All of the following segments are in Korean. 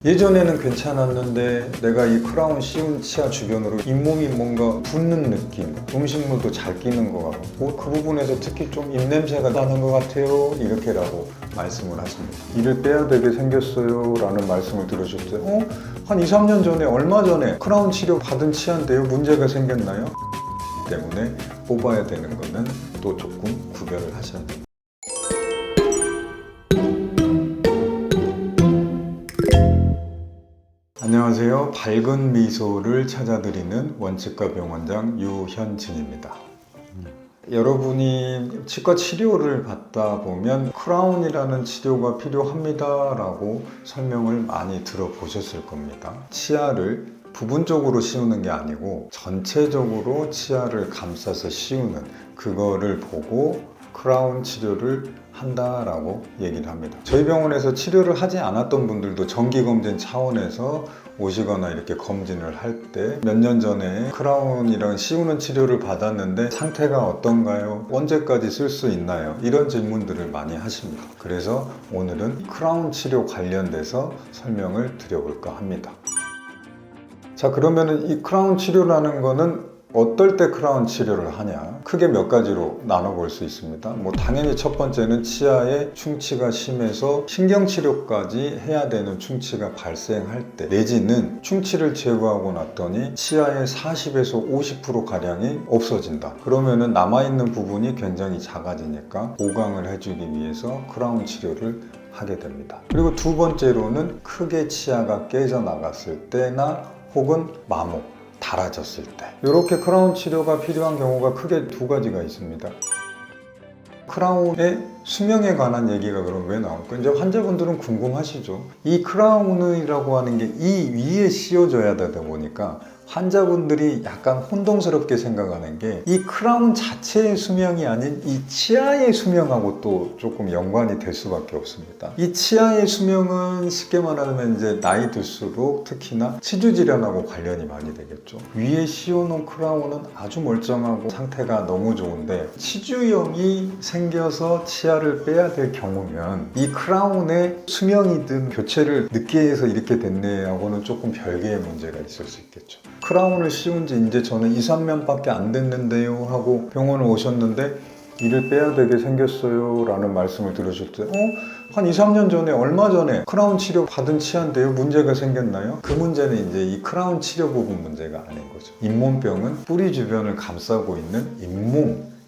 예전에는 괜찮았는데 내가 이 크라운 씌운 치아 주변으로 잇몸이 뭔가 붓는 느낌, 음식물도 잘 끼는 것 같고 그 부분에서 특히 좀 입냄새가 나는 것 같아요, 이렇게라고 말씀을 하십니다. 이를 빼야 되게 생겼어요 라는 말씀을 들으셨어요. 한 2, 3년 전에, 얼마 전에 크라운 치료 받은 치아인데요, 문제가 생겼나요? 때문에 뽑아야 되는 거는 또 조금 구별을 하셔야 됩니다. 안녕하세요. 밝은 미소를 찾아드리는 원치과 병원장 유현진입니다. 여러분이 치과 치료를 받다 보면 크라운이라는 치료가 필요합니다 라고 설명을 많이 들어보셨을 겁니다. 치아를 부분적으로 씌우는 게 아니고 전체적으로 치아를 감싸서 씌우는, 그거를 보고 크라운 치료를 한다라고 얘기를 합니다. 저희 병원에서 치료를 하지 않았던 분들도 정기검진 차원에서 오시거나 이렇게 검진을 할 때 몇 년 전에 크라운이랑 씌우는 치료를 받았는데 상태가 어떤가요? 언제까지 쓸 수 있나요? 이런 질문들을 많이 하십니다. 그래서 오늘은 크라운 치료 관련돼서 설명을 드려볼까 합니다. 자, 그러면은 이 크라운 치료라는 거는 어떨 때 크라운 치료를 하냐? 크게 몇 가지로 나눠볼 수 있습니다. 당연히 첫 번째는 치아에 충치가 심해서 신경치료까지 해야 되는 충치가 발생할 때, 내지는 충치를 제거하고 났더니 치아의 40에서 50%가량이 없어진다. 그러면은 남아있는 부분이 굉장히 작아지니까 보강을 해주기 위해서 크라운 치료를 하게 됩니다. 그리고 두 번째로는 크게 치아가 깨져나갔을 때나 혹은 마모, 닳아졌을 때, 이렇게 크라운 치료가 필요한 경우가 크게 두 가지가 있습니다. 크라운의 수명에 관한 얘기가 그럼 왜 나올까? 이제 환자분들은 궁금하시죠. 이 크라운이라고 하는 게 이 위에 씌워져야 되다 보니까 환자분들이 약간 혼동스럽게 생각하는 게 이 크라운 자체의 수명이 아닌 이 치아의 수명하고 또 조금 연관이 될 수밖에 없습니다. 이 치아의 수명은 쉽게 말하면 이제 나이 들수록 특히나 치주 질환하고 관련이 많이 되겠죠. 위에 씌워놓은 크라운은 아주 멀쩡하고 상태가 너무 좋은데 치주염이 생겨서 치아를 빼야 될 경우면 이 크라운의 수명이든 교체를 늦게 해서 이렇게 됐네 하고는 조금 별개의 문제가 있을 수 있겠죠. 크라운을 씌운 지 이제 저는 2, 3년밖에 안 됐는데요 하고 병원을 오셨는데 이를 빼야 되게 생겼어요 라는 말씀을 들으실 때 한 2, 3년 전에, 얼마 전에 크라운 치료 받은 치아인데요, 문제가 생겼나요? 그 문제는 이제 이 크라운 치료 부분 문제가 아닌 거죠. 잇몸병은 뿌리 주변을 감싸고 있는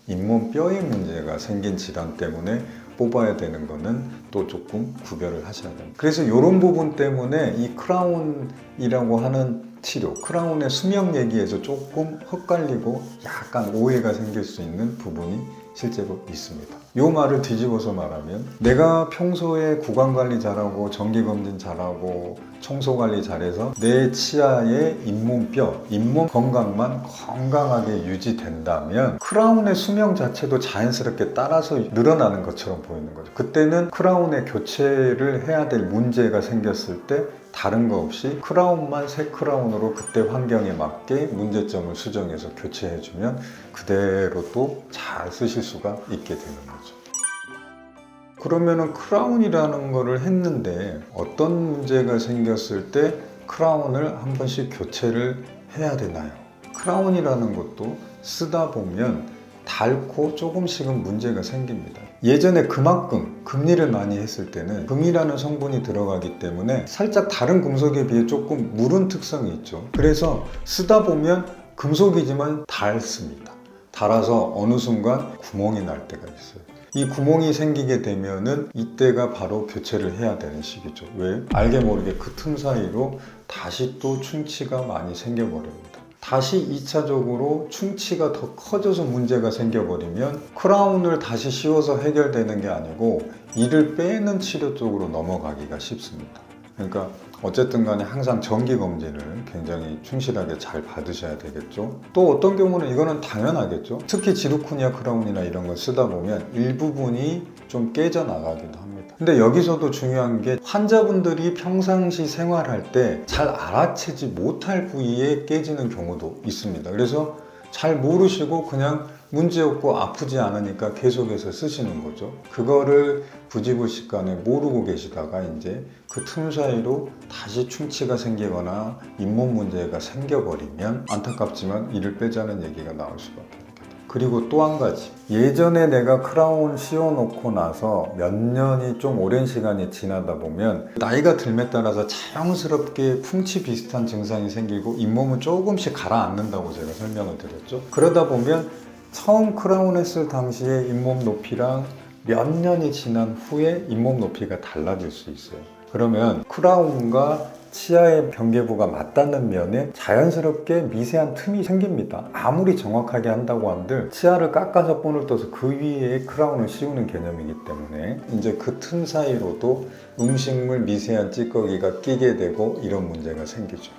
잇몸뼈의 문제가 생긴 질환 때문에 뽑아야 되는 거는 또 조금 구별을 하셔야 됩니다. 그래서 이런 부분 때문에 이 크라운이라고 하는 치료, 크라운의 수명 얘기에서 조금 헛갈리고 약간 오해가 생길 수 있는 부분이 실제로 있습니다. 이 말을 뒤집어서 말하면, 내가 평소에 구강관리 잘하고 정기검진 잘하고 청소관리 잘해서 내 치아의 잇몸뼈, 잇몸 건강만 건강하게 유지된다면 크라운의 수명 자체도 자연스럽게 따라서 늘어나는 것처럼 보이는 거죠. 그때는 크라운의 교체를 해야 될 문제가 생겼을 때 다른 거 없이 크라운만 새 크라운으로 그때 환경에 맞게 문제점을 수정해서 교체해주면 그대로 또 잘 쓰실 수가 있게 되는 거죠. 그러면은 크라운이라는 거를 했는데 어떤 문제가 생겼을 때 크라운을 한 번씩 교체를 해야 되나요? 크라운이라는 것도 쓰다 보면 닳고 조금씩은 문제가 생깁니다. 예전에 금리를 많이 했을 때는 금이라는 성분이 들어가기 때문에 살짝 다른 금속에 비해 조금 무른 특성이 있죠. 그래서 쓰다 보면 금속이지만 닳습니다. 닳아서 어느 순간 구멍이 날 때가 있어요. 이 구멍이 생기게 되면은 이때가 바로 교체를 해야 되는 시기죠. 왜? 알게 모르게 그 틈 사이로 다시 또 충치가 많이 생겨버립니다. 다시 2차적으로 충치가 더 커져서 문제가 생겨버리면 크라운을 다시 씌워서 해결되는 게 아니고 이를 빼는 치료 쪽으로 넘어가기가 쉽습니다. 그러니까 어쨌든 간에 항상 정기검진을 굉장히 충실하게 잘 받으셔야 되겠죠. 또 어떤 경우는 이거는 당연하겠죠. 특히 지르코니아 크라운이나 이런 걸 쓰다 보면 일부분이 좀 깨져나가기도 합니다. 근데 여기서도 중요한 게 환자분들이 평상시 생활할 때 잘 알아채지 못할 부위에 깨지는 경우도 있습니다. 그래서 잘 모르시고 그냥 문제없고 아프지 않으니까 계속해서 쓰시는 거죠. 그거를 부지불식간에 모르고 계시다가 이제 그 틈 사이로 다시 충치가 생기거나 잇몸 문제가 생겨버리면 안타깝지만 이를 빼자는 얘기가 나올 수밖에 없겠다. 그리고 또 한 가지, 예전에 내가 크라운 씌워놓고 나서 몇 년이 좀 오랜 시간이 지나다 보면 나이가 들에 따라서 자연스럽게 풍치 비슷한 증상이 생기고 잇몸은 조금씩 가라앉는다고 제가 설명을 드렸죠. 그러다 보면 처음 크라운 했을 당시에 잇몸 높이랑 몇 년이 지난 후에 잇몸 높이가 달라질 수 있어요. 그러면 크라운과 치아의 경계부가 맞닿는 면에 자연스럽게 미세한 틈이 생깁니다. 아무리 정확하게 한다고 한들 치아를 깎아서 본을 떠서 그 위에 크라운을 씌우는 개념이기 때문에 이제 그 틈 사이로도 음식물 미세한 찌꺼기가 끼게 되고 이런 문제가 생기죠.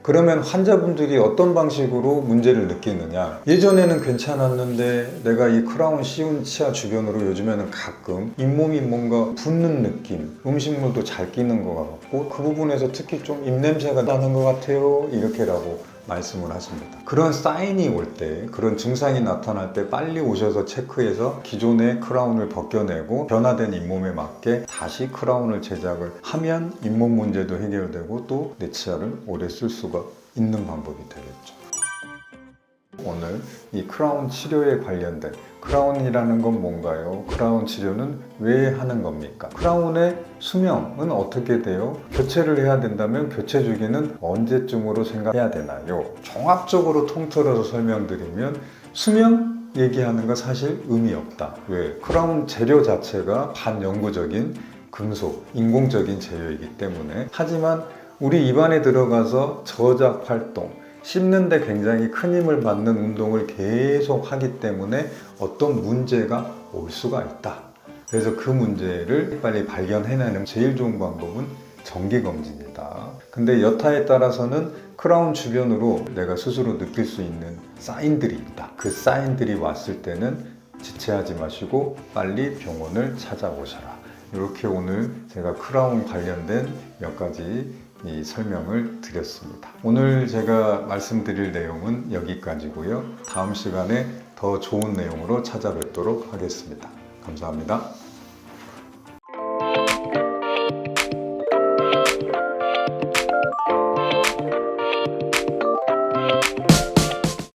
그러면 환자분들이 어떤 방식으로 문제를 느끼느냐, 예전에는 괜찮았는데 내가 이 크라운 씌운 치아 주변으로 요즘에는 가끔 잇몸이 뭔가 붓는 느낌, 음식물도 잘 끼는 것 같고 그 부분에서 특히 좀 입냄새가 나는 것 같아요, 이렇게라고 말씀을 하십니다. 그런 사인이 올 때, 그런 증상이 나타날 때 빨리 오셔서 체크해서 기존의 크라운을 벗겨내고 변화된 잇몸에 맞게 다시 크라운을 제작을 하면 잇몸 문제도 해결되고 또 내 치아를 오래 쓸 수가 있는 방법이 되겠죠. 오늘 이 크라운 치료에 관련된, 크라운이라는 건 뭔가요? 크라운 치료는 왜 하는 겁니까? 크라운의 수명은 어떻게 돼요? 교체를 해야 된다면 교체 주기는 언제쯤으로 생각해야 되나요? 종합적으로 통틀어서 설명드리면 수명 얘기하는 거 사실 의미 없다. 왜? 크라운 재료 자체가 반영구적인 금속, 인공적인 재료이기 때문에. 하지만 우리 입안에 들어가서 저작 활동, 씹는데 굉장히 큰 힘을 받는 운동을 계속 하기 때문에 어떤 문제가 올 수가 있다. 그래서 그 문제를 빨리 발견해내는 제일 좋은 방법은 정기검진이다. 근데 여타에 따라서는 크라운 주변으로 내가 스스로 느낄 수 있는 사인들이 있다. 그 사인들이 왔을 때는 지체하지 마시고 빨리 병원을 찾아오셔라. 이렇게 오늘 제가 크라운 관련된 몇 가지 이 설명을 드렸습니다. 오늘 제가 말씀드릴 내용은 여기까지고요. 다음 시간에 더 좋은 내용으로 찾아뵙도록 하겠습니다. 감사합니다.